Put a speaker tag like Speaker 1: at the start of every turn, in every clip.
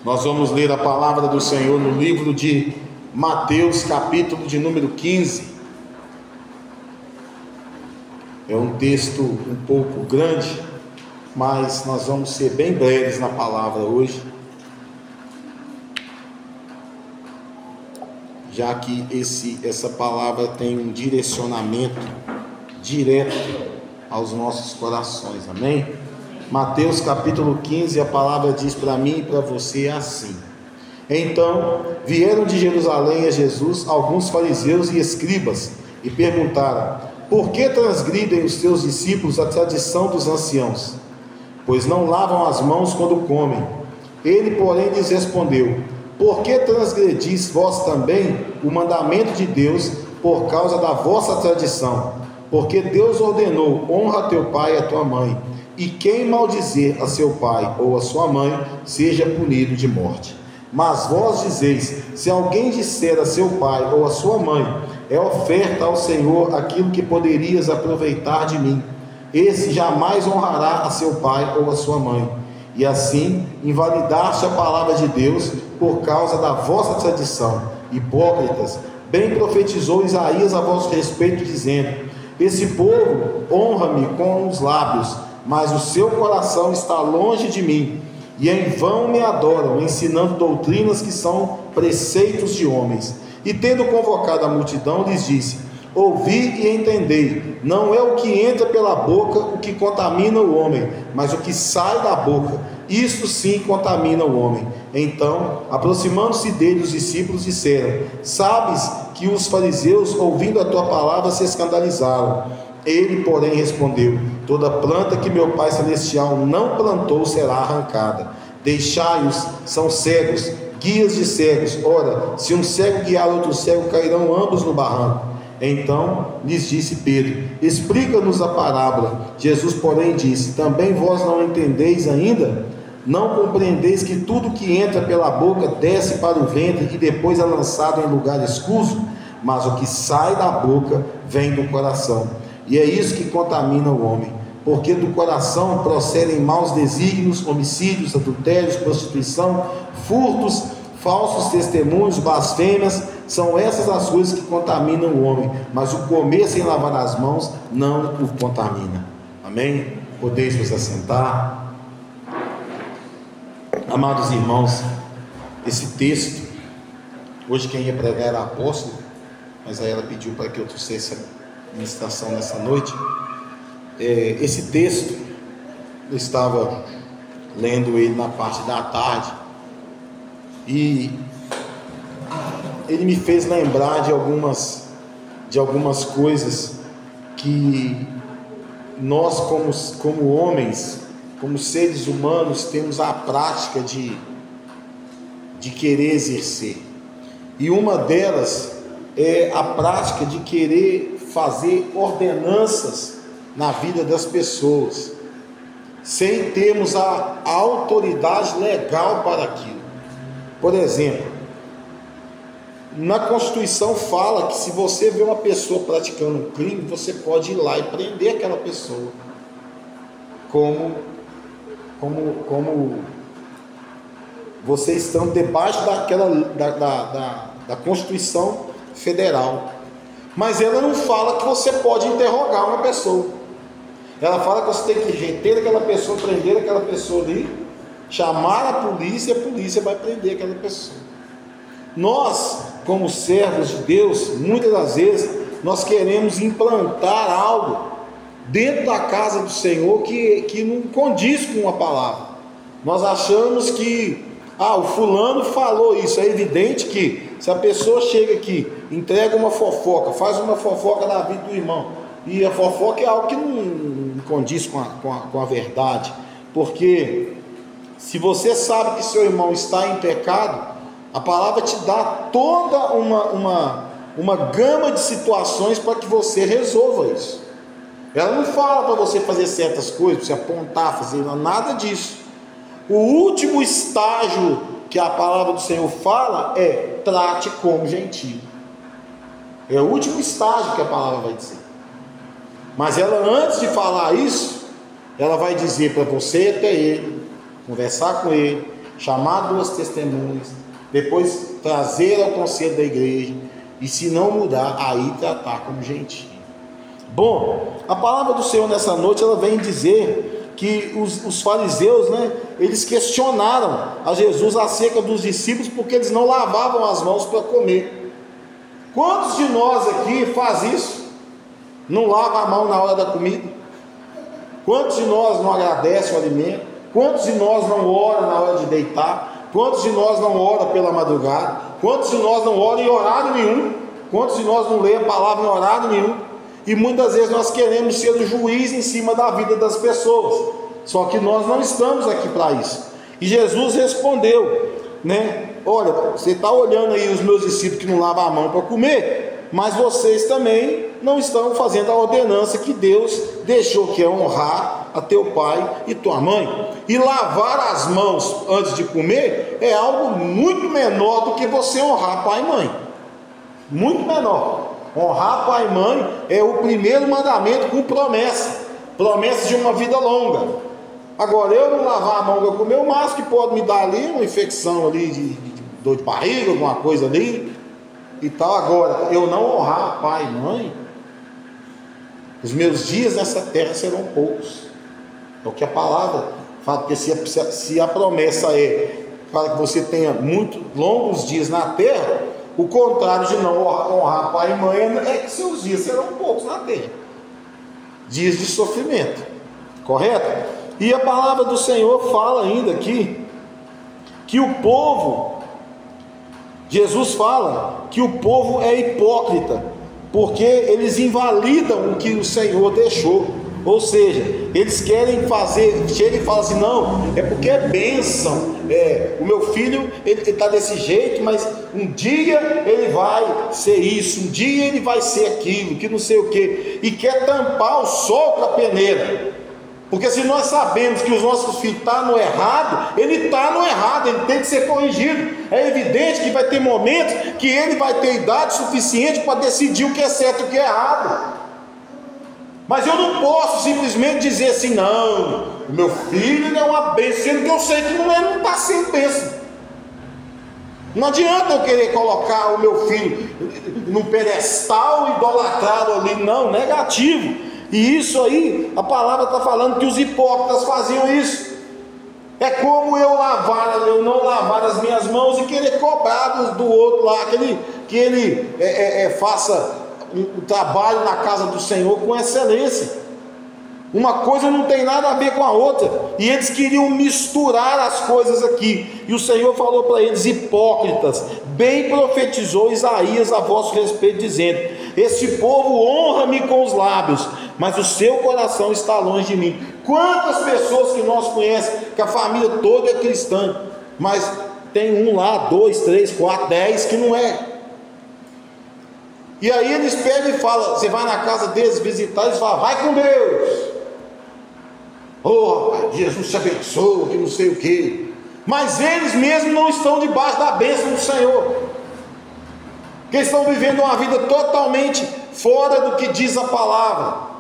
Speaker 1: Nós vamos ler a palavra do Senhor no livro de Mateus, capítulo de número 15. É um texto um pouco grande, mas nós vamos ser bem breves na palavra hoje, já que essa palavra tem um direcionamento direto aos nossos corações, amém? Mateus capítulo 15, a palavra diz para mim e para você assim: Então vieram de Jerusalém a Jesus alguns fariseus e escribas e perguntaram: Por que transgridem os teus discípulos a tradição dos anciãos? Pois não lavam as mãos quando comem. Ele, porém, lhes respondeu: Por que transgredis vós também o mandamento de Deus por causa da vossa tradição? Porque Deus ordenou: honra teu pai e a tua mãe, e quem maldizer a seu pai ou a sua mãe seja punido de morte. Mas vós dizeis: se alguém disser a seu pai ou a sua mãe, é oferta ao Senhor aquilo que poderias aproveitar de mim, esse jamais honrará a seu pai ou a sua mãe. E assim invalidaste a palavra de Deus por causa da vossa tradição. Hipócritas, bem profetizou Isaías a vosso respeito, dizendo: Esse povo honra-me com os lábios, mas o seu coração está longe de mim, e em vão me adoram, ensinando doutrinas que são preceitos de homens. E tendo convocado a multidão, lhes disse: Ouvi e entendei, não é o que entra pela boca o que contamina o homem, mas o que sai da boca, isto sim contamina o homem. Então, aproximando-se dele, os discípulos disseram: Sabes que os fariseus, ouvindo a tua palavra, se escandalizaram. Ele, porém, respondeu: Toda planta que meu Pai Celestial não plantou será arrancada. Deixai-os, são cegos, guias de cegos. Ora, se um cego guiar outro cego, cairão ambos no barranco. Então lhes disse Pedro: Explica-nos a parábola. Jesus, porém, disse: Também vós não entendeis ainda? Não compreendeis que tudo que entra pela boca desce para o ventre e depois é lançado em lugar escuso? Mas o que sai da boca vem do coração, e é isso que contamina o homem, porque do coração procedem maus desígnios, homicídios, adultérios, prostituição, furtos, falsos testemunhos, blasfêmias. São essas as coisas que contaminam o homem, mas o comer sem lavar as mãos não o contamina. Amém? Podeis vos assentar. Amados irmãos, esse texto, hoje quem ia pregar era a apóstola, mas aí ela pediu para que eu trouxesse a ministração nessa noite. Esse texto, eu estava lendo ele na parte da tarde, e ele me fez lembrar de algumas coisas que nós, como homens, como seres humanos, temos a prática de querer exercer. E uma delas é a prática de querer fazer ordenanças na vida das pessoas, sem termos a autoridade legal para aquilo. Por exemplo, na Constituição fala que se você vê uma pessoa praticando um crime, você pode ir lá e prender aquela pessoa, como você estando debaixo da Constituição Federal. Mas ela não fala que você pode interrogar uma pessoa. Ela fala que você tem que reter aquela pessoa, prender aquela pessoa ali, chamar a polícia, e a polícia vai prender aquela pessoa. Nós, como servos de Deus, muitas das vezes nós queremos implantar algo dentro da casa do Senhor que não condiz com a palavra. Nós achamos que o fulano falou isso. É evidente que se a pessoa chega aqui, entrega uma fofoca, faz uma fofoca da vida do irmão, e a fofoca é algo que não condiz com a verdade, porque se você sabe que seu irmão está em pecado, a palavra te dá toda uma gama de situações para que você resolva isso. Ela não fala para você fazer certas coisas, para você apontar, fazer nada disso. O último estágio que a palavra do Senhor fala é: trate como gentio. É o último estágio que a palavra vai dizer. Mas ela, antes de falar isso, ela vai dizer para você ir até ele, conversar com ele, chamar 2 testemunhas, depois trazer ao conselho da igreja, e se não mudar, aí tratar como gentio. Bom, a palavra do Senhor nessa noite, ela vem dizer que os fariseus, né, eles questionaram a Jesus acerca dos discípulos, porque eles não lavavam as mãos para comer. Quantos de nós aqui faz isso? Não lava a mão na hora da comida? Quantos de nós não agradecem o alimento? Quantos de nós não oram na hora de deitar? Quantos de nós não oram pela madrugada? Quantos de nós não oram em horário nenhum? Quantos de nós não lêem a palavra em horário nenhum? E muitas vezes nós queremos ser o juiz em cima da vida das pessoas, só que nós não estamos aqui para isso. E Jesus respondeu, né? Olha, você está olhando aí os meus discípulos que não lavam a mão para comer, mas vocês também não estão fazendo a ordenança que Deus deixou, que é honrar a teu pai e tua mãe. E lavar as mãos antes de comer é algo muito menor do que você honrar pai e mãe. Muito menor. Honrar pai e mãe é o primeiro mandamento com promessa de uma vida longa. Agora, eu não lavar a mão para comer, o máximo que pode me dar ali uma infecção ali de dor de barriga, alguma coisa ali e tal. Agora, eu não honrar pai e mãe, os meus dias nessa terra serão poucos. É o que a palavra fala, porque se a promessa é para que você tenha muito longos dias na terra, o contrário de não honrar pai e mãe é que seus dias serão poucos na terra, dias de sofrimento, correto? E a palavra do Senhor fala ainda aqui que o povo, Jesus fala que o povo é hipócrita, porque eles invalidam o que o Senhor deixou. Ou seja, eles querem fazer, chega e fala assim, não, é porque é bênção, o meu filho, ele está desse jeito, mas um dia ele vai ser isso, um dia ele vai ser aquilo, que não sei o que, e quer tampar o sol com a peneira. Porque se nós sabemos que os nossos filhos estão no errado, ele está no errado, ele tem que ser corrigido. É evidente que vai ter momentos que ele vai ter idade suficiente para decidir o que é certo e o que é errado. Mas eu não posso simplesmente dizer assim, não, o meu filho é uma bênção, sendo que eu sei que não está sendo bênção. Não adianta eu querer colocar o meu filho num pedestal idolatrado ali, não, negativo. E isso aí, a palavra está falando que os hipócritas faziam isso. É como eu não lavar as minhas mãos e querer cobrar do outro lá, que ele faça o trabalho na casa do Senhor com excelência. Uma coisa não tem nada a ver com a outra, e eles queriam misturar as coisas aqui, e o Senhor falou para eles, hipócritas, bem profetizou Isaías a vosso respeito, dizendo, este povo honra-me com os lábios, mas o seu coração está longe de mim. Quantas pessoas que nós conhecemos, que a família toda é cristã, mas tem um lá, 2, 3, 4, 10 que não é. E aí eles pegam e falam, você vai na casa deles visitar, eles falam, vai com Deus, rapaz, Jesus te abençoe, que não sei o que, mas eles mesmos não estão debaixo da bênção do Senhor, porque estão vivendo uma vida totalmente fora do que diz a palavra,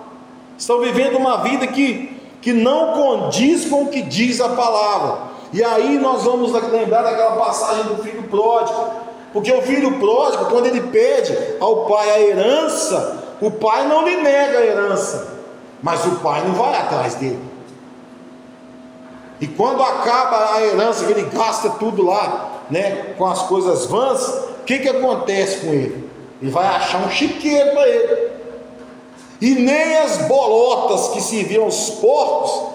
Speaker 1: estão vivendo uma vida que não condiz com o que diz a palavra. E aí nós vamos lembrar daquela passagem do filho pródigo, porque o filho pródigo, quando ele pede ao pai a herança, o pai não lhe nega a herança, mas o pai não vai atrás dele. E quando acaba a herança, que ele gasta tudo lá, né, com as coisas vãs, o que acontece com ele? Ele vai achar um chiqueiro para ele. E nem as bolotas que serviam aos porcos,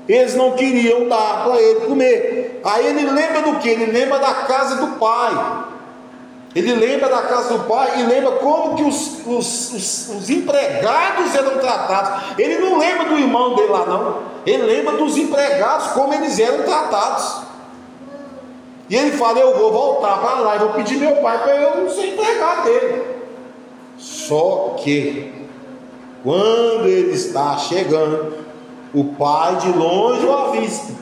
Speaker 1: eles não queriam dar para ele comer. Aí ele lembra do que? Ele lembra da casa do pai. Ele lembra da casa do pai e lembra como que os empregados eram tratados. Ele não lembra do irmão dele lá não. Ele lembra dos empregados, como eles eram tratados. E ele fala, eu vou voltar para lá e vou pedir meu pai para eu não ser empregado dele. Só que quando ele está chegando, o pai de longe o avista,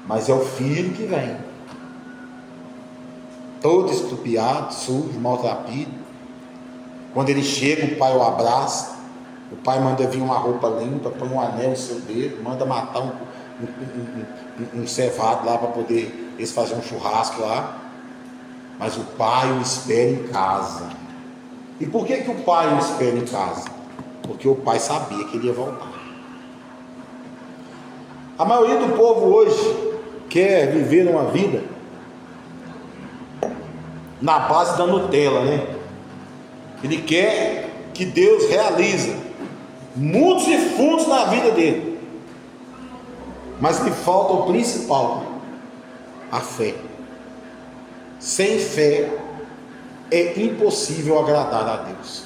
Speaker 1: mas é o filho que vem, todo estrupiado, sujo, maltrapilho. Quando ele chega, o pai o abraça, o pai manda vir uma roupa limpa, põe um anel no seu dedo, manda matar um cevado lá para poder eles fazerem um churrasco lá. Mas o pai o espera em casa. E por que o pai o espera em casa? Porque o pai sabia que ele ia voltar. A maioria do povo hoje quer viver uma vida na base da Nutella, né? Ele quer que Deus realize mundos e fundos na vida dele, mas lhe falta o principal, a fé. Sem fé é impossível agradar a Deus.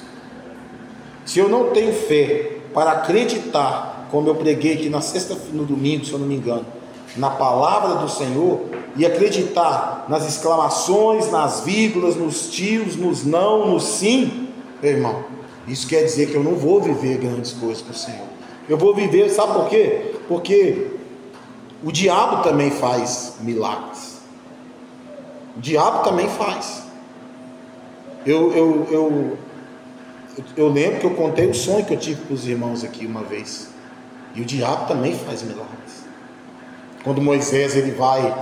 Speaker 1: Se eu não tenho fé para acreditar, como eu preguei aqui no domingo, se eu não me engano, na palavra do Senhor, e acreditar nas exclamações, nas vírgulas, nos tios, nos não, nos sim, meu irmão, isso quer dizer que eu não vou viver grandes coisas para o Senhor. Eu vou viver, sabe por quê? Porque o diabo também faz milagres. O diabo também faz. Eu lembro que eu contei o sonho que eu tive para os irmãos aqui uma vez. E o diabo também faz milagres. Quando Moisés ele vai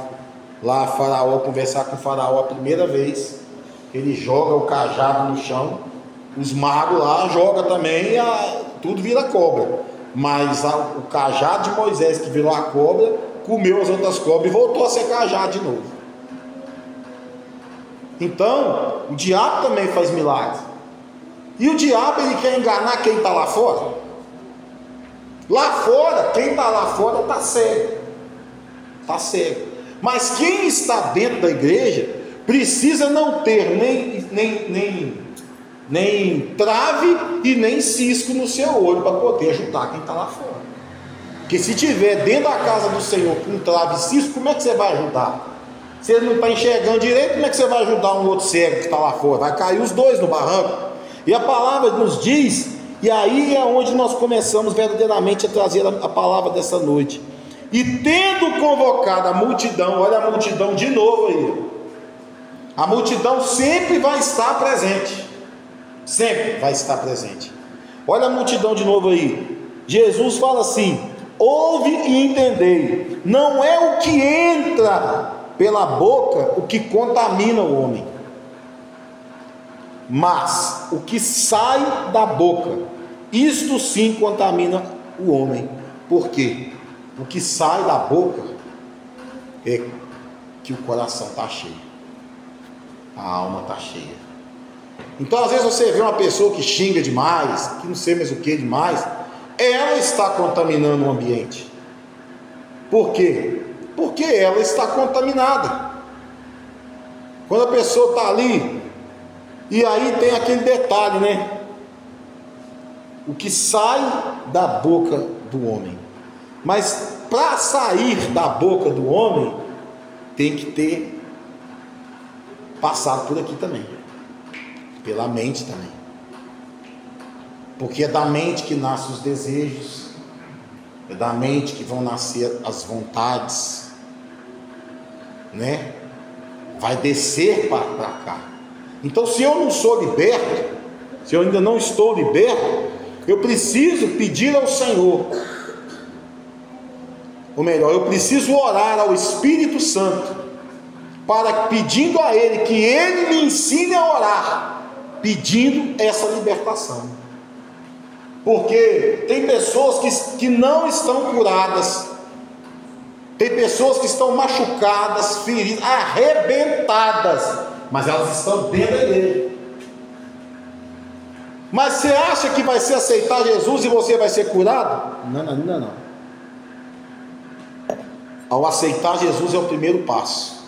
Speaker 1: lá a Faraó conversar com o Faraó a primeira vez, ele joga o cajado no chão, os magos lá jogam também, tudo vira cobra. Mas o cajado de Moisés que virou a cobra, comeu as outras cobras e voltou a ser cajado de novo. Então, o diabo também faz milagres. E o diabo ele quer enganar quem está lá fora. Lá fora, quem está lá fora está cego. Está cego. Mas quem está dentro da igreja precisa não ter nem trave e nem cisco no seu olho para poder ajudar quem está lá fora. Porque se tiver dentro da casa do Senhor com trave e cisco, como é que você vai ajudar? Se ele não está enxergando direito, como é que você vai ajudar um outro cego que está lá fora? Vai cair os dois no barranco. E a palavra nos diz, e aí é onde nós começamos verdadeiramente a trazer a palavra dessa noite. E tendo convocado a multidão, olha a multidão de novo aí. A multidão sempre vai estar presente. Sempre vai estar presente. Olha a multidão de novo aí. Jesus fala assim: ouve e entendei. Não é o que entra pela boca o que contamina o homem, mas o que sai da boca, isto sim contamina o homem. Por quê? O que sai da boca é que o coração está cheio, a alma está cheia. Então às vezes você vê uma pessoa que xinga demais, que não sei mais o que demais, ela está contaminando o ambiente. Por quê? Porque ela está contaminada. Quando a pessoa está ali, e aí tem aquele detalhe, né? O que sai da boca do homem. Mas para sair da boca do homem, tem que ter passado por aqui também, pela mente também. Porque é da mente que nascem os desejos, é da mente que vão nascer as vontades, né? Vai descer para cá. Então, se eu não sou liberto, se eu ainda não estou liberto, eu preciso pedir ao Senhor, ou melhor, eu preciso orar ao Espírito Santo, pedindo a Ele que Ele me ensine a orar, pedindo essa libertação. Porque tem pessoas que não estão curadas, tem pessoas que estão machucadas, feridas, arrebentadas, mas elas estão dentro da igreja. Mas você acha que vai ser aceitar Jesus e você vai ser curado? Não. Ao aceitar Jesus é o primeiro passo.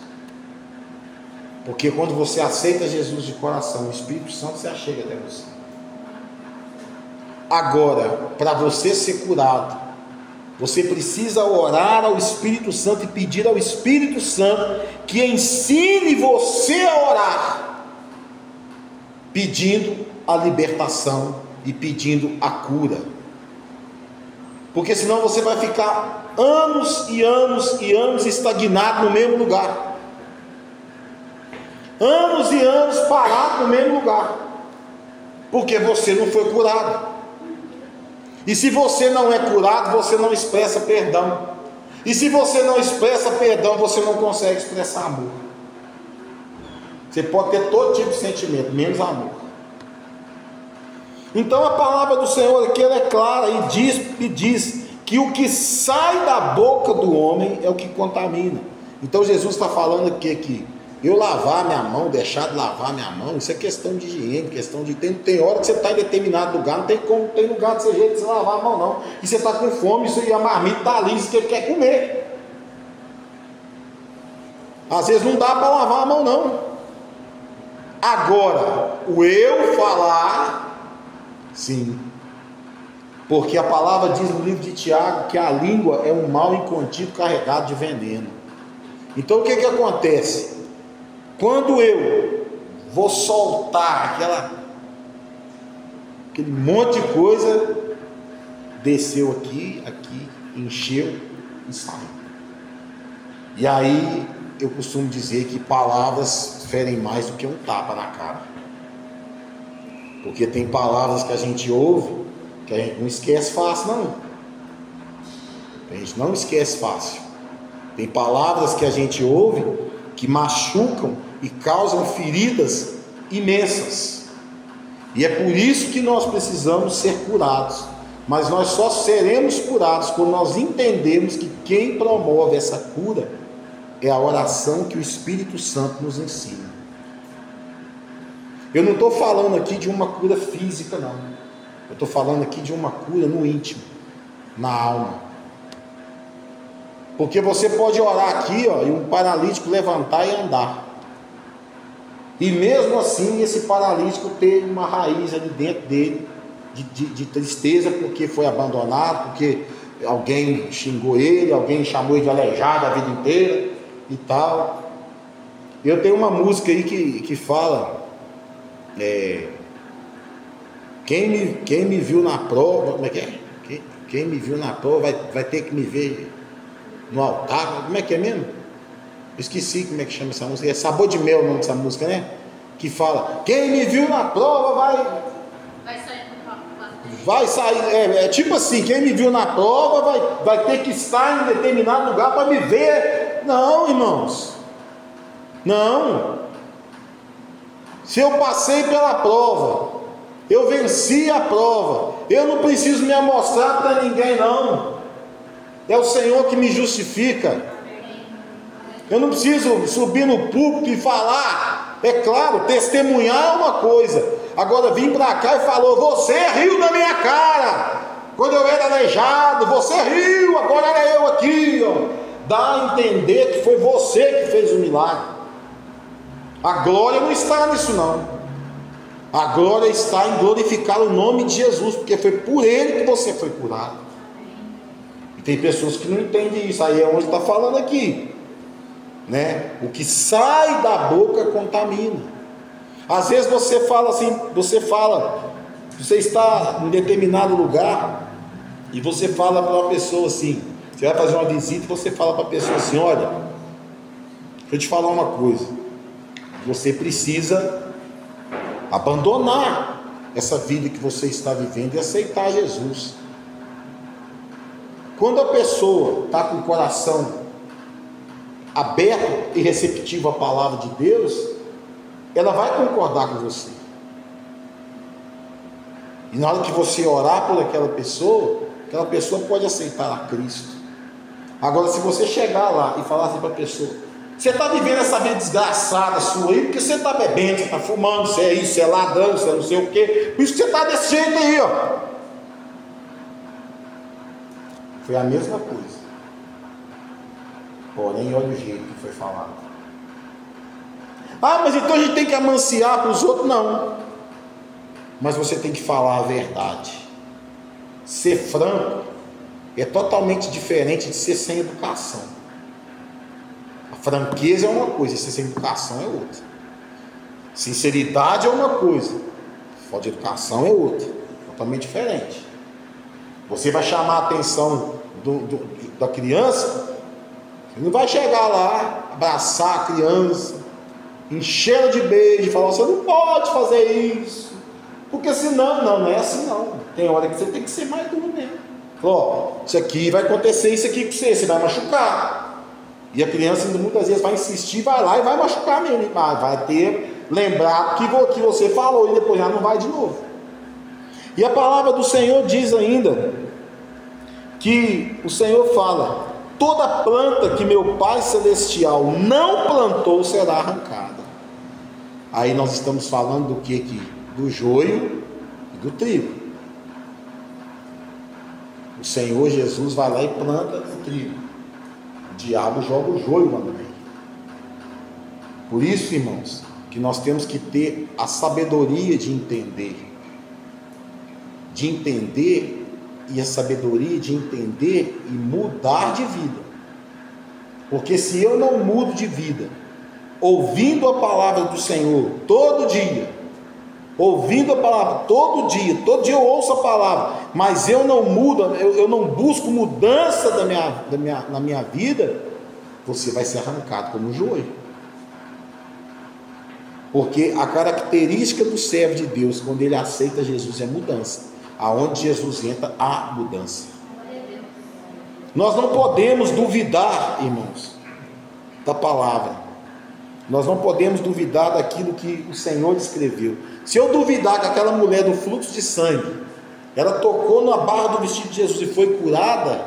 Speaker 1: Porque quando você aceita Jesus de coração, o Espírito Santo se achega até você. Agora, para você ser curado, você precisa orar ao Espírito Santo e pedir ao Espírito Santo que ensine você a orar, pedindo a libertação e pedindo a cura. Porque senão você vai ficar anos e anos e anos estagnado no mesmo lugar. Anos e anos parado no mesmo lugar. Porque você não foi curado. E se você não é curado, você não expressa perdão. E se você não expressa perdão, você não consegue expressar amor. Você pode ter todo tipo de sentimento, menos amor. Então a palavra do Senhor aqui ela é clara e diz que o que sai da boca do homem é o que contamina. Então Jesus está falando aqui que eu lavar minha mão, deixar de lavar minha mão, isso é questão de higiene, questão de tem hora que você está em determinado lugar, não tem como, tem lugar desse jeito de você lavar a mão não, e você está com fome, e a marmita está ali, isso que ele quer comer. Às vezes não dá para lavar a mão não. Agora, o eu falar, sim, porque a palavra diz no livro de Tiago que a língua é um mal incontido carregado de veneno. Então o que acontece? Quando eu vou soltar aquele monte de coisa, desceu aqui, encheu e saiu. E aí eu costumo dizer que palavras ferem mais do que um tapa na cara. Porque tem palavras que a gente ouve que a gente não esquece fácil, não. A gente não esquece fácil. Tem palavras que a gente ouve que machucam e causam feridas imensas. E é por isso que nós precisamos ser curados. Mas nós só seremos curados quando nós entendermos que quem promove essa cura é a oração que o Espírito Santo nos ensina. Eu não estou falando aqui de uma cura física, não. Eu estou falando aqui de uma cura no íntimo, na alma. Porque você pode orar aqui, e um paralítico levantar e andar. E mesmo assim, esse paralítico ter uma raiz ali dentro dele, de tristeza, porque foi abandonado, porque alguém xingou ele, alguém chamou ele de aleijado a vida inteira e tal. Eu tenho uma música aí que fala... Quem me viu na prova, como é que é? Quem me viu na prova vai ter que me ver no altar, como é que é mesmo? Eu esqueci como é que chama essa música, é Sabor de Mel o nome dessa música, né? Que fala, quem me viu na prova vai sair, é tipo assim, quem me viu na prova vai ter que estar em determinado lugar para me ver. Não, irmãos, não. Se eu passei pela prova, eu venci a prova, eu não preciso me amostrar para ninguém não. É o Senhor que me justifica. Eu não preciso subir no púlpito e falar. É claro, testemunhar é uma coisa. Agora vim para cá e falou, você riu da minha cara quando eu era aleijado, você riu, agora era eu aqui, ó. Dá a entender que foi você que fez o milagre. A glória não está nisso não. A glória está em glorificar o nome de Jesus, porque foi por ele que você foi curado. E tem pessoas que não entendem isso. Aí é onde está falando aqui, né? O que sai da boca contamina. Às vezes você fala assim, você está em determinado lugar e você fala para uma pessoa assim, você vai fazer uma visita e você fala para a pessoa assim, olha, deixa eu te falar uma coisa, você precisa abandonar essa vida que você está vivendo e aceitar Jesus. Quando a pessoa está com o coração aberto e receptivo à palavra de Deus, ela vai concordar com você. E na hora que você orar por aquela pessoa pode aceitar a Cristo. Agora, se você chegar lá e falar assim para a pessoa, você está vivendo essa vida desgraçada sua aí, porque você está bebendo, você está fumando, você é isso, você é ladrão, você é não sei o quê, por isso que você está desse jeito aí, ó. Foi a mesma coisa. Porém, olha o jeito que foi falado. Ah, mas então a gente tem que amanciar para os outros? Não. Mas você tem que falar a verdade. Ser franco é totalmente diferente de ser sem educação. A franqueza é uma coisa, ser sem educação é outra. Sinceridade é uma coisa, falta de educação é outra, totalmente diferente. Você vai chamar a atenção da criança, você não vai chegar lá, abraçar a criança, encher de beijo e falar, você não pode fazer isso, porque senão, não é assim não. Tem hora que você tem que ser mais duro mesmo. Falou, ó, isso aqui vai acontecer, isso aqui com você vai machucar. E a criança muitas vezes vai insistir, vai lá e vai machucar mesmo. Vai ter lembrado que você falou e depois já não vai de novo. E a palavra do Senhor diz ainda que o Senhor fala: toda planta que meu Pai Celestial não plantou será arrancada. Aí nós estamos falando do que aqui? Do joio e do trigo. O Senhor Jesus vai lá e planta o trigo. O diabo joga o joio lá no meio. Por isso, irmãos, que nós temos que ter a sabedoria de entender. E a sabedoria de entender e mudar de vida. Porque se eu não mudo de vida, ouvindo a palavra do Senhor todo dia, ouvindo a palavra todo dia eu ouço a palavra, mas eu não mudo, eu não busco mudança na minha vida, você vai ser arrancado como um joio. Porque a característica do servo de Deus, quando ele aceita Jesus, é mudança. Aonde Jesus entra, há mudança. Nós não podemos duvidar, irmãos, da palavra. Nós não podemos duvidar daquilo que o Senhor escreveu. Se eu duvidar que aquela mulher do fluxo de sangue, ela tocou na barra do vestido de Jesus e foi curada,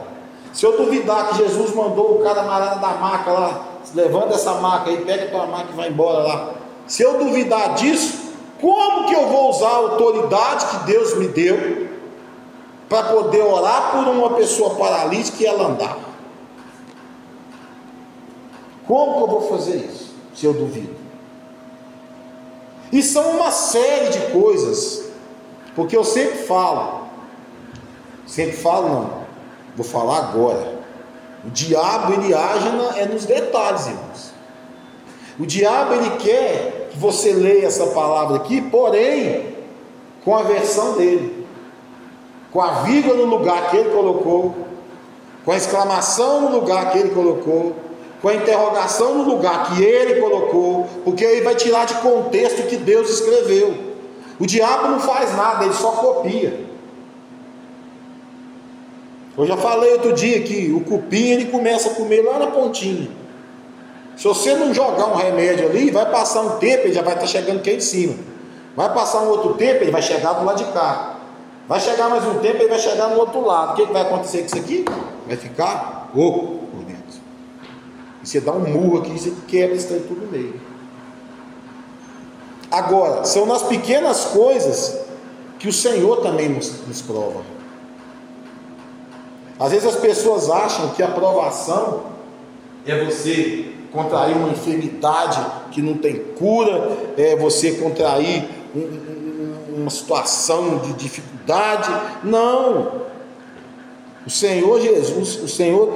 Speaker 1: se eu duvidar que Jesus mandou o camarada da maca lá, levanta essa maca aí, pega a tua maca e vai embora lá, se eu duvidar disso, como que eu vou usar a autoridade que Deus me deu para poder orar por uma pessoa paralítica e ela andar? Como que eu vou fazer isso, se eu duvido? E são uma série de coisas, porque eu sempre falo não, vou falar agora. O diabo, ele age nos detalhes, irmãos. O diabo, ele quer que você leia essa palavra aqui, porém, com a versão dele, com a vírgula no lugar que ele colocou, com a exclamação no lugar que ele colocou, com a interrogação no lugar que ele colocou, porque ele vai tirar de contexto o que Deus escreveu. O diabo não faz nada, ele só copia. Eu já falei outro dia que o cupim, ele começa a comer lá na pontinha. Se você não jogar um remédio ali, vai passar um tempo, ele já vai estar chegando aqui em cima. Vai passar um outro tempo, ele vai chegar do lado de cá. Vai chegar mais um tempo, ele vai chegar no outro lado. O que vai acontecer com isso aqui? Vai ficar oco por dentro. E você dá um murro aqui, você quebra isso tudo no meio. Agora, são nas pequenas coisas que o Senhor também nos prova. Às vezes as pessoas acham que a provação é você contrair uma enfermidade que não tem cura, é você contrair uma situação de dificuldade. Não. O Senhor Jesus, o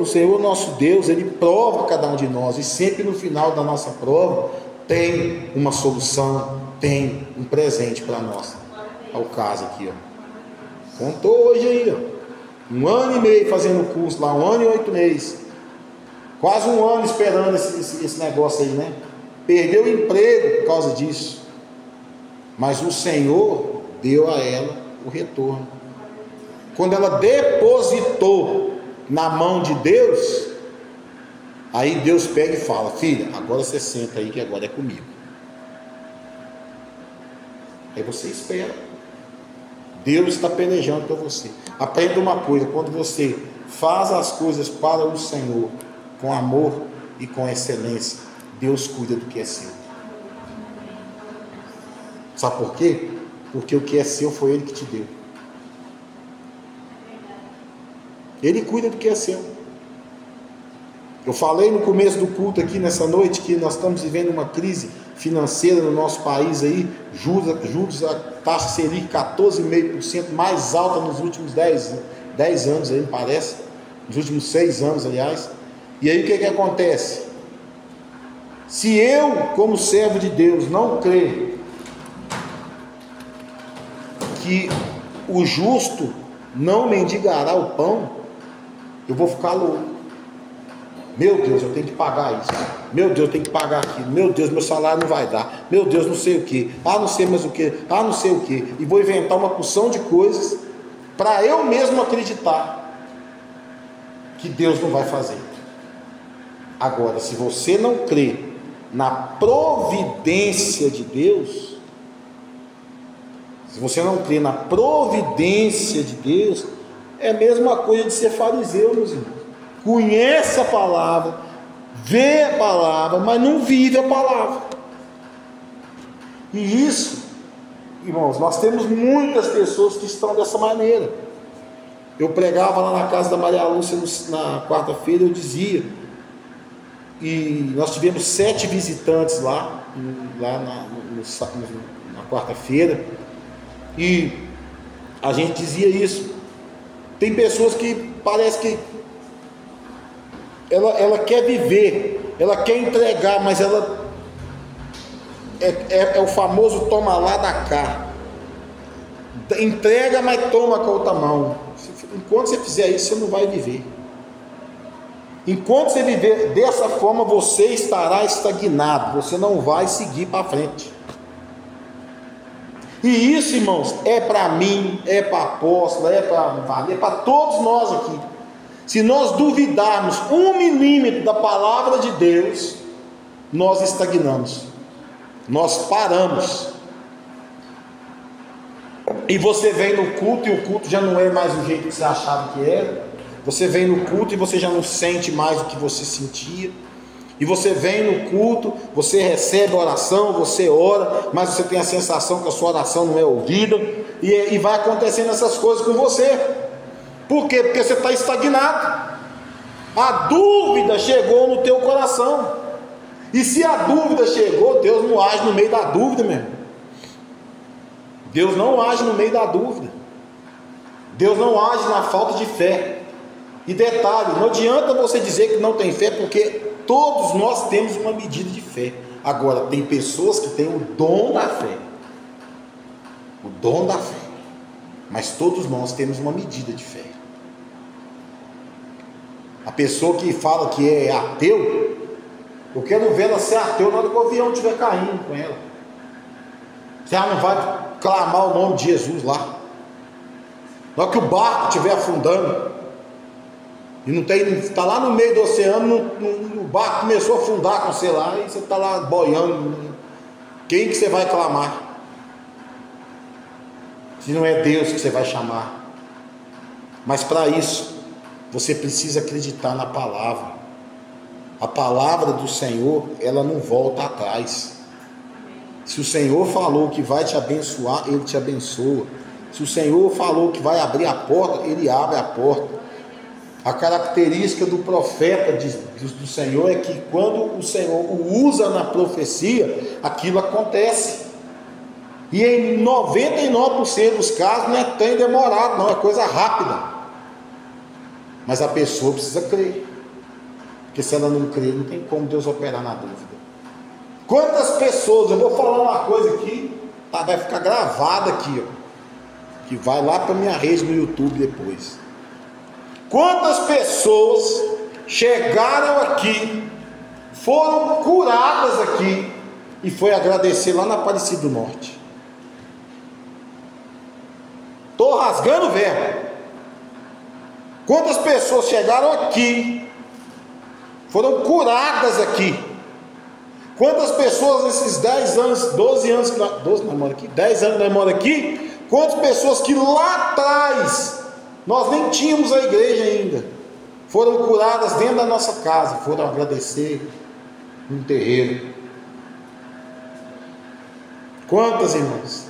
Speaker 1: Senhor nosso Deus, Ele prova cada um de nós, e sempre no final da nossa prova tem uma solução, tem um presente para nós. Olha o caso aqui, ó. Contou hoje aí, ó. 1 ano e meio fazendo curso lá, 1 ano e 8 meses. Quase 1 ano esperando esse negócio aí, né? Perdeu o emprego por causa disso. Mas o Senhor deu a ela o retorno. Quando ela depositou na mão de Deus, aí Deus pega e fala: filha, agora você senta aí que agora é comigo. Aí você espera. Deus está pelejando por você. Aprenda uma coisa: quando você faz as coisas para o Senhor com amor e com excelência, Deus cuida do que é seu. Sabe por quê? Porque o que é seu foi Ele que te deu. Ele cuida do que é seu. Eu falei no começo do culto aqui nessa noite que nós estamos vivendo uma crise financeira no nosso país aí, juros, a taxa Selic 14,5%, mais alta nos últimos 10 anos aí, me parece, nos últimos 6 anos, aliás. E aí o que acontece? Se eu, como servo de Deus, não crer que o justo não mendigará o pão, eu vou ficar louco. Meu Deus, eu tenho que pagar isso. Meu Deus, eu tenho que pagar aquilo. Meu Deus, meu salário não vai dar. Meu Deus, não sei o que. Não sei mais o que. Não sei o que. E vou inventar uma porção de coisas para eu mesmo acreditar que Deus não vai fazer. Agora, se você não crê na providência de Deus, se você não crê na providência de Deus, é a mesma coisa de ser fariseu, meus irmãos. Conhece a palavra, vê a palavra, mas não vive a palavra. E isso, irmãos, nós temos muitas pessoas que estão dessa maneira. Eu pregava lá na casa da Maria Lúcia na quarta-feira, eu dizia, e nós tivemos 7 visitantes lá na quarta-feira, e a gente dizia isso. Tem pessoas que parece que ela quer viver, ela quer entregar, mas ela é o famoso toma lá da cá. Entrega, mas toma com a outra mão. Enquanto você fizer isso, você não vai viver. Enquanto você viver dessa forma, você estará estagnado, você não vai seguir para frente. E isso, irmãos, é para mim, é para a apóstola, é para todos nós aqui. Se nós duvidarmos 1 milímetro da palavra de Deus, nós estagnamos, nós paramos. E você vem no culto, e o culto já não é mais o jeito que você achava que era. Você vem no culto e você já não sente mais o que você sentia. E você vem no culto, você recebe a oração, você ora, mas você tem a sensação que a sua oração não é ouvida, e vai acontecendo essas coisas com você. Por quê? Porque você está estagnado. A dúvida chegou no teu coração. E se a dúvida chegou, Deus não age no meio da dúvida, meu irmão. Deus não age no meio da dúvida. Deus não age na falta de fé. E detalhe, não adianta você dizer que não tem fé, porque todos nós temos uma medida de fé. Agora, tem pessoas que têm o dom da fé. O dom da fé. Mas todos nós temos uma medida de fé. A pessoa que fala que é ateu, eu quero ver ela ser ateu na hora que o avião estiver caindo com ela. Se ela não vai clamar o nome de Jesus lá. Na hora que o barco estiver afundando, e não tem, está lá no meio do oceano, o barco começou a afundar com você lá, e você está lá boiando. Quem que você vai clamar? Se não é Deus que você vai chamar. Mas para isso, você precisa acreditar na palavra. A palavra do Senhor, ela não volta atrás. Se o Senhor falou que vai te abençoar, Ele te abençoa. Se o Senhor falou que vai abrir a porta, Ele abre a porta. A característica do profeta do Senhor é que quando o Senhor o usa na profecia, aquilo acontece. E em 99% dos casos não é tão demorado, não, é coisa rápida. Mas a pessoa precisa crer. Porque se ela não crer, não tem como Deus operar na dúvida. Quantas pessoas, eu vou falar uma coisa aqui, tá, vai ficar gravada aqui, ó, que vai lá para minha rede no YouTube depois. Quantas pessoas chegaram aqui, foram curadas aqui, e foi agradecer lá na Aparecida do Norte? Estou rasgando o verbo. Quantas pessoas chegaram aqui, foram curadas aqui? Quantas pessoas nesses 10 anos, 12 anos, 12 não mora aqui, 10 anos não mora aqui, quantas pessoas que lá atrás, nós nem tínhamos a igreja ainda, foram curadas dentro da nossa casa, foram agradecer no terreiro? Quantas, irmãos?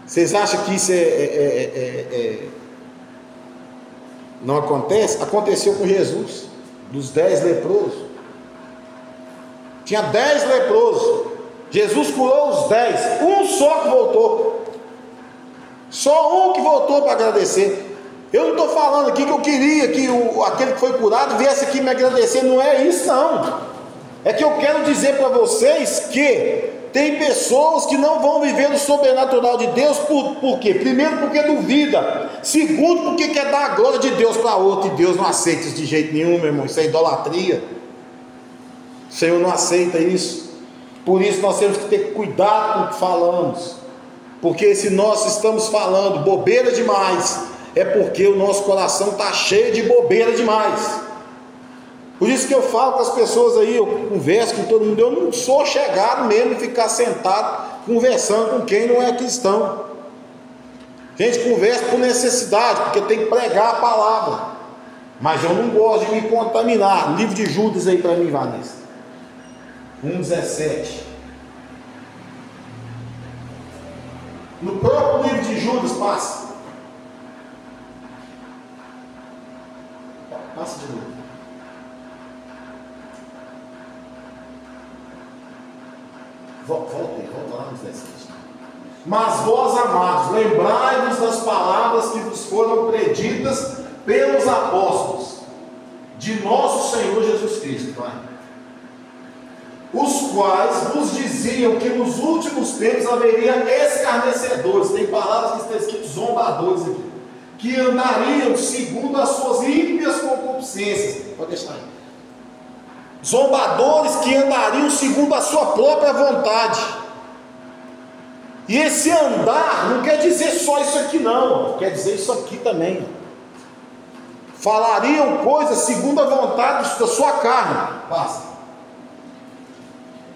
Speaker 1: Vocês acham que isso não acontece? Aconteceu com Jesus, dos 10 leprosos. Tinha 10 leprosos, Jesus curou os 10, um só que voltou. Só um que voltou para agradecer. Eu não estou falando aqui que eu queria que aquele que foi curado viesse aqui me agradecer, não é isso não. É que eu quero dizer para vocês que tem pessoas que não vão viver o sobrenatural de Deus, por quê? Primeiro porque duvida, segundo porque quer dar a glória de Deus para outro, e Deus não aceita isso de jeito nenhum, meu irmão, isso é idolatria. O Senhor não aceita isso. Por isso nós temos que ter cuidado com o que falamos, porque se nós estamos falando bobeira demais, é porque o nosso coração está cheio de bobeira demais. Por isso que eu falo com as pessoas aí, eu converso com todo mundo, eu não sou chegado mesmo em ficar sentado conversando com quem não é cristão. A gente conversa por necessidade, porque tem que pregar a palavra, mas eu não gosto de me contaminar. Livro de Judas aí para mim, Vanessa, 1:17. No próprio livro de Judas, passa de novo. Volta lá no 17. Mas vós, amados, lembrai-vos das palavras que vos foram preditas pelos apóstolos de nosso Senhor Jesus Cristo, Pai, os quais vos diziam que nos últimos tempos haveria escarnecedores, tem palavras que estão escritas zombadores aqui, que andariam segundo as suas ímpias concupiscências. Pode deixar aí. Zombadores que andariam segundo a sua própria vontade. E esse andar não quer dizer só isso aqui não, quer dizer isso aqui também. Falariam coisas segundo a vontade da sua carne. Basta.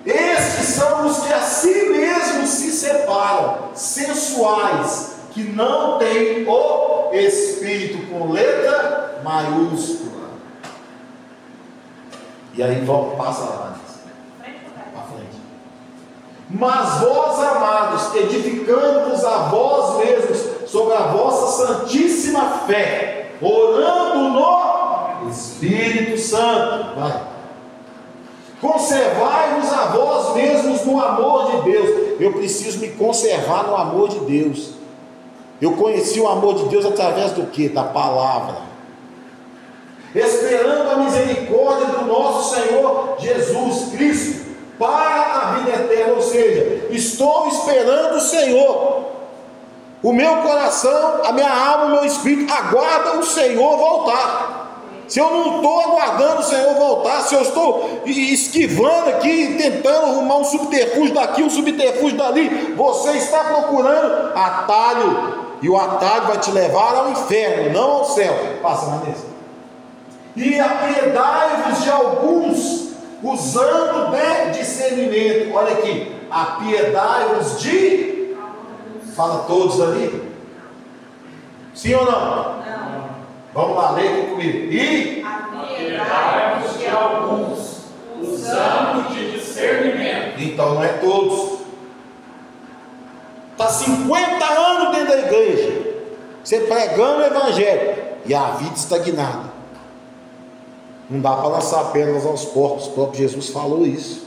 Speaker 1: Estes são os que a si mesmos se separam, sensuais, que não têm o Espírito, com letra maiúscula. E aí passa lá para frente. Mas vós, amados, edificando-vos a vós mesmos sobre a vossa santíssima fé, orando no Espírito Santo. Vai. Conservai-vos a vós mesmos no amor de Deus. Eu preciso me conservar no amor de Deus. Eu conheci o amor de Deus através do que? Da palavra. Esperando a misericórdia do nosso Senhor Jesus Cristo para a vida eterna. Ou seja, estou esperando o Senhor. O meu coração, a minha alma, o meu espírito aguardam o Senhor voltar. Se eu não estou aguardando o Senhor voltar, se eu estou esquivando aqui, tentando arrumar um subterfúgio daqui, um subterfúgio dali, você está procurando atalho, e o atalho vai te levar ao inferno, não ao céu. Passa na mesa. E apiedai-vos de alguns, usando de discernimento. Olha aqui, apiedai-vos de... Fala todos ali. Sim ou não? Não. Vamos lá, leia aqui comigo. E apiedai-vos de alguns, usando de discernimento. Então não é todos. Está 50 anos dentro da igreja, você pregando o evangelho, e a vida estagnada. Não dá para lançar pérolas aos porcos. O próprio Jesus falou isso.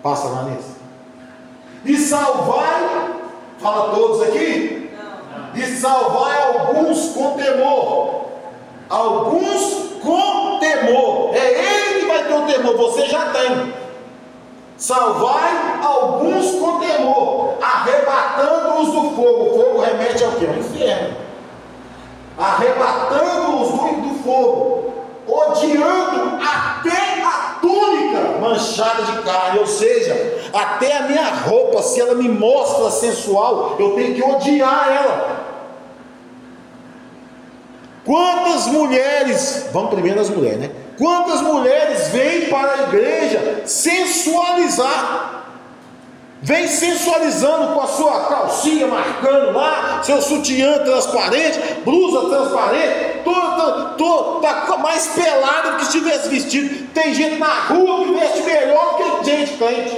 Speaker 1: Passa lá nisso. E salvai, fala todos aqui? Não. E salvai alguns com temor. Alguns com temor. É ele que vai ter o temor, você já tem. Salvai alguns com temor, arrebatando-os do fogo. O fogo remete ao quê? Ao inferno. Arrebatando-os do fogo, odiando até a túnica manchada de carne. Ou seja, até a minha roupa, se ela me mostra sensual, eu tenho que odiar ela. Quantas mulheres, vamos primeiro nas mulheres, né? Quantas mulheres vêm para a igreja sensualizar, vem sensualizando com a sua calcinha marcando lá, seu sutiã transparente, blusa transparente, tá mais pelado do que se tivesse vestido. Tem gente na rua que veste melhor do que gente crente.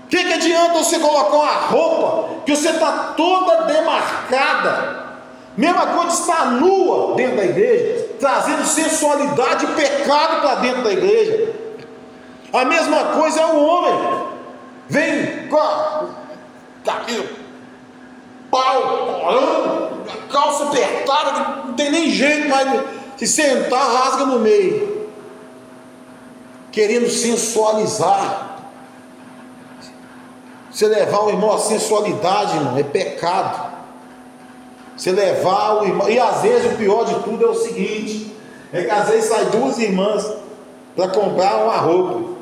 Speaker 1: O que adianta você colocar uma roupa que você está toda demarcada? Mesma coisa está nua dentro da igreja, trazendo sensualidade e pecado para dentro da igreja. A mesma coisa é o homem, vem com aqui, pau, calça apertada, não tem nem jeito mais de sentar, rasga no meio, querendo sensualizar. Você levar o irmão à sensualidade, irmão, é pecado. Você levar o irmão, e às vezes o pior de tudo é o seguinte, é que às vezes sai duas irmãs para comprar uma roupa,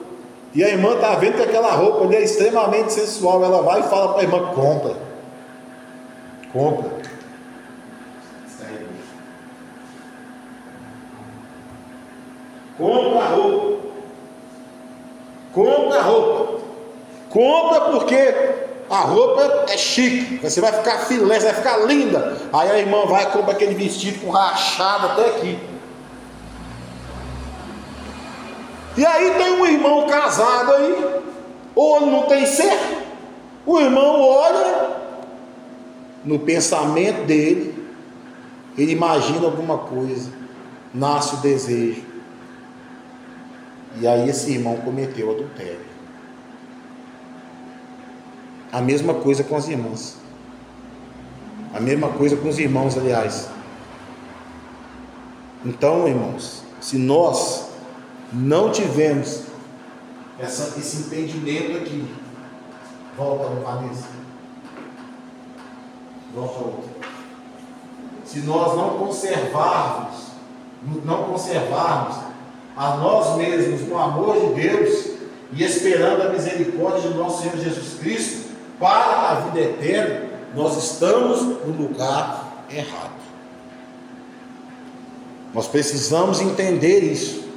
Speaker 1: e a irmã está vendo que aquela roupa ali é extremamente sensual, ela vai e fala para a irmã, compra. Compra roupa. Compra roupa. Compra porque a roupa é chique. Você vai ficar filé, você vai ficar linda. Aí a irmã vai e compra aquele vestido com rachado até aqui. E aí tem um irmão casado aí, ou ele não tem certo. O irmão olha no pensamento dele, ele imagina alguma coisa, nasce o desejo. E aí esse irmão cometeu adultério. A mesma coisa com as irmãs. A mesma coisa com os irmãos, aliás. Então, irmãos, se nós não tivermos esse entendimento aqui, volta, Vanessa. Volta outra. Se nós não conservarmos a nós mesmos no amor de Deus e esperando a misericórdia de nosso Senhor Jesus Cristo para a vida eterna, nós estamos no lugar errado. Nós precisamos entender isso.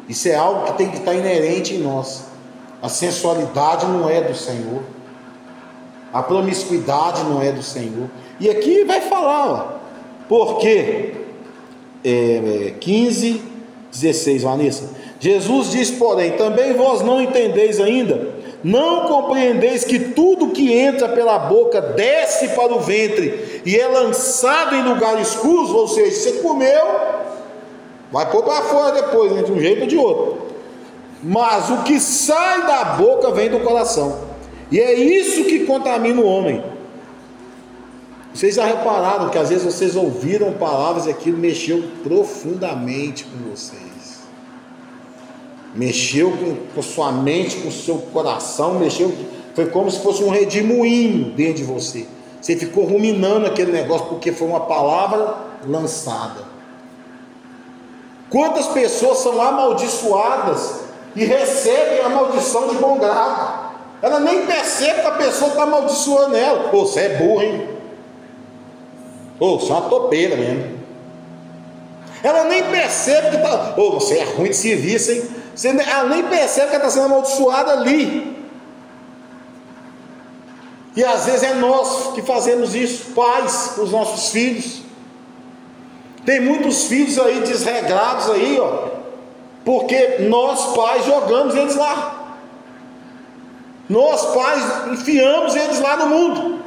Speaker 1: Isso é algo que tem que estar inerente em nós. A sensualidade não é do Senhor. A promiscuidade não é do Senhor. E aqui vai falar, ó, porque 15, 16, Vanessa. Jesus diz, porém, também vós não entendeis ainda, não compreendeis que tudo que entra pela boca desce para o ventre e é lançado em lugar escuro, ou seja, você comeu, vai pôr para fora depois, né, de um jeito ou de outro. Mas o que sai da boca vem do coração, e é isso que contamina o homem. Vocês já repararam que às vezes vocês ouviram palavras e aquilo mexeu profundamente com vocês, mexeu com sua mente, com o seu coração, foi como se fosse um redemoinho dentro de você. Você ficou ruminando aquele negócio porque foi uma palavra lançada. Quantas pessoas são amaldiçoadas e recebem a maldição de bom grado? Ela nem percebe que a pessoa está amaldiçoando ela. Ô, você é burro, hein? Ô, você é uma topeira mesmo. Ela nem percebe que está... Ô, você é ruim de serviço, hein? Ela nem percebe que ela está sendo amaldiçoada ali. E às vezes é nós que fazemos isso, pais, com os nossos filhos. Tem muitos filhos aí desregrados aí, ó, porque nós pais jogamos eles lá. Nós pais enfiamos eles lá no mundo.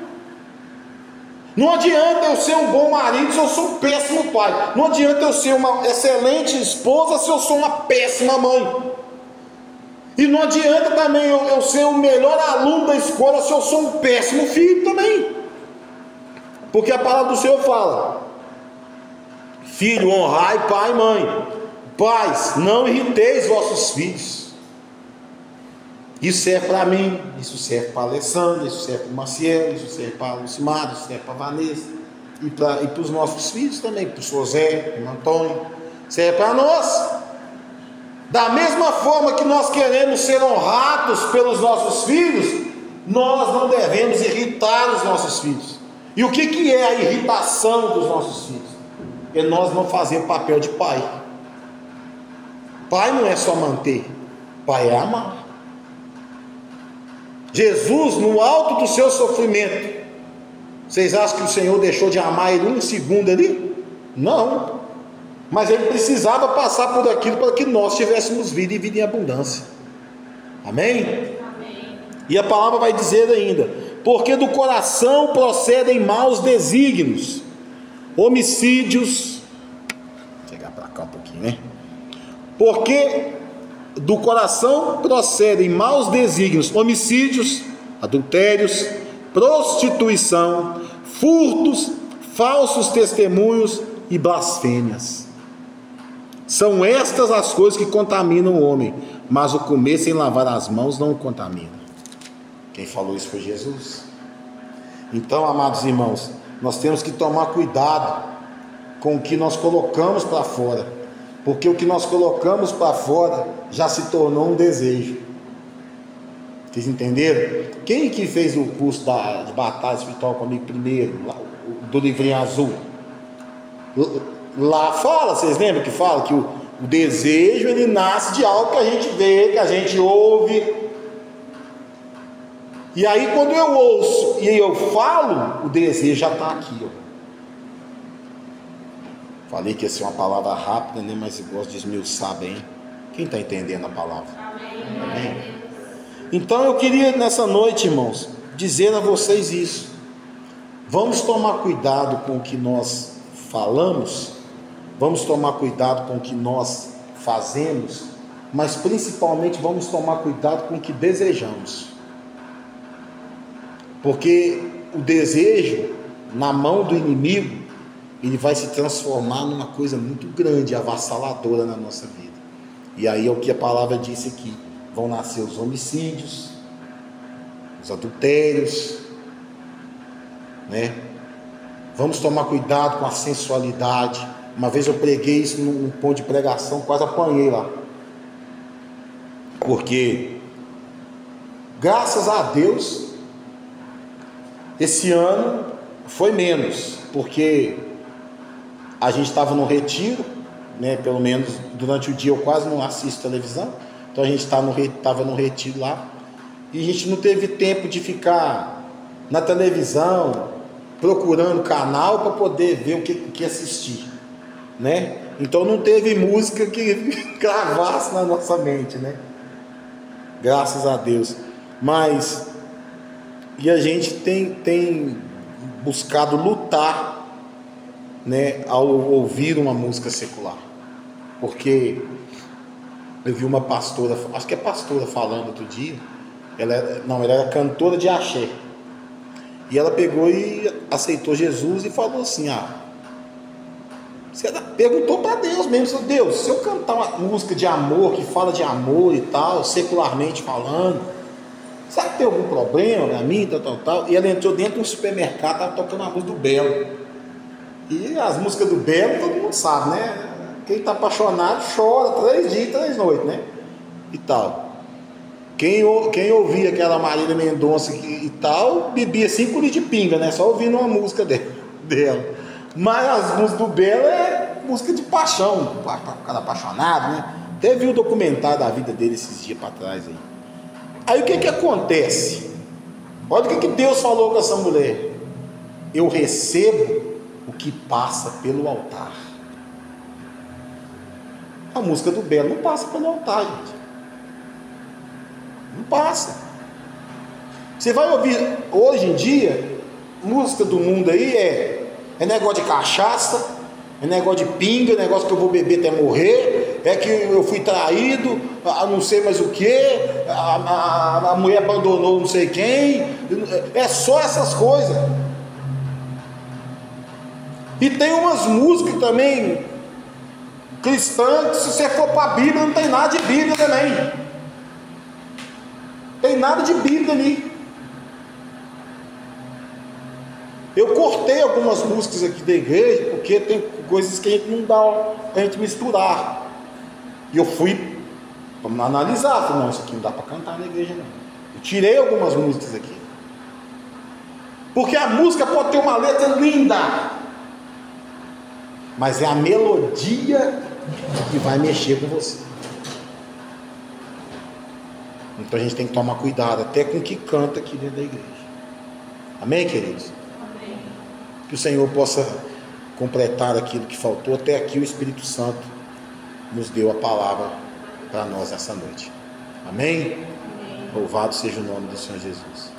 Speaker 1: Não adianta eu ser um bom marido se eu sou um péssimo pai. Não adianta eu ser uma excelente esposa se eu sou uma péssima mãe. E não adianta também eu ser o melhor aluno da escola se eu sou um péssimo filho também. Porque a palavra do Senhor fala: filho, honrai pai e mãe. Pais, não irriteis vossos filhos. Isso serve para mim, isso serve para a Alessandra, isso serve para o Maciel, isso serve para o Lucimar, isso serve para a Vanessa, e para os nossos filhos também, para o José, para o Antônio, serve para nós. Da mesma forma que nós queremos ser honrados pelos nossos filhos, nós não devemos irritar os nossos filhos. E o que é a irritação dos nossos filhos? É nós não fazer o papel de pai. Pai não é só manter, pai é amar. Jesus, no alto do seu sofrimento, vocês acham que o Senhor deixou de amar ele um segundo ali? Não. Mas ele precisava passar por aquilo para que nós tivéssemos vida e vida em abundância. Amém? Amém. E a palavra vai dizer ainda: porque do coração procedem maus desígnios, homicídios. Vou chegar para cá um pouquinho, né? Porque do coração procedem maus desígnios, homicídios, adultérios, prostituição, furtos, falsos testemunhos e blasfêmias. São estas as coisas que contaminam o homem, mas o comer sem lavar as mãos não o contamina. Quem falou isso foi Jesus. Então, amados irmãos, nós temos que tomar cuidado com o que nós colocamos para fora, porque o que nós colocamos para fora já se tornou um desejo. Vocês entenderam? Quem que fez o curso de batalha espiritual comigo primeiro, lá, do livrinho azul? Lá fala, vocês lembram que fala que O desejo, ele nasce de algo que a gente vê, que a gente ouve. E aí quando eu ouço e eu falo, o desejo já está aqui, ó. Falei que ia ser uma palavra rápida, né? Mas eu gosto de esmiuçar bem. Quem está entendendo a palavra? Amém. Então eu queria nessa noite, irmãos, dizer a vocês isso. Vamos tomar cuidado com o que nós falamos, vamos tomar cuidado com o que nós fazemos, mas principalmente vamos tomar cuidado com o que desejamos. Porque o desejo, na mão do inimigo, ele vai se transformar numa coisa muito grande, avassaladora na nossa vida. E aí é o que a palavra disse aqui: vão nascer os homicídios, os adultérios, né? Vamos tomar cuidado com a sensualidade. Uma vez eu preguei isso num ponto de pregação, quase apanhei lá, porque graças a Deus esse ano foi menos, porque a gente estava no retiro, né? Pelo menos durante o dia eu quase não assisto televisão, então a gente estava no retiro lá, e a gente não teve tempo de ficar na televisão procurando canal para poder ver o que assistir, né? Então não teve música que gravasse na nossa mente, né? Graças a Deus. Mas e a gente tem buscado lutar, né, ao ouvir uma música secular, porque eu vi uma pastora, acho que é pastora, falando outro dia. Ela era cantora de axé, e ela pegou e aceitou Jesus e falou assim: perguntou para Deus mesmo: Deus, se eu cantar uma música de amor, que fala de amor e tal, secularmente falando, será que tem algum problema para mim, tal? E ela entrou dentro de um supermercado, estava tocando a música do Belo, e as músicas do Belo todo mundo sabe, né? Quem está apaixonado chora 3 dias e 3 noites, né? E tal. Quem ouvia aquela Marília Mendonça e tal, bebia 5 litros de pinga, né? Só ouvindo uma música dela. Mas as músicas do Belo é música de paixão, para o cara apaixonado, né? Até vi o documentário da vida dele esses dias para trás aí. Aí o que acontece? Olha o que Deus falou com essa mulher: eu recebo o que passa pelo altar. A música do Belo não passa pelo altar, gente. Não passa. Você vai ouvir hoje em dia, música do mundo aí é negócio de cachaça, é negócio de pinga, é negócio que eu vou beber até morrer, é que eu fui traído, não sei mais o que, a mulher abandonou não sei quem. É só essas coisas. E tem umas músicas também cristãs, se você for para a Bíblia, não tem nada de Bíblia também. Tem nada de Bíblia ali. Eu cortei algumas músicas aqui da igreja, porque tem coisas que a gente não dá a gente misturar. E eu fui analisar, falei: não, isso aqui não dá para cantar na igreja não. Eu tirei algumas músicas aqui, porque a música pode ter uma letra linda, mas é a melodia que vai mexer com você. Então a gente tem que tomar cuidado até com o que canta aqui dentro da igreja. Amém, queridos? Amém. Que o Senhor possa completar aquilo que faltou. Até aqui o Espírito Santo nos deu a palavra para nós essa noite. Amém? Amém. Louvado seja o nome do Senhor Jesus.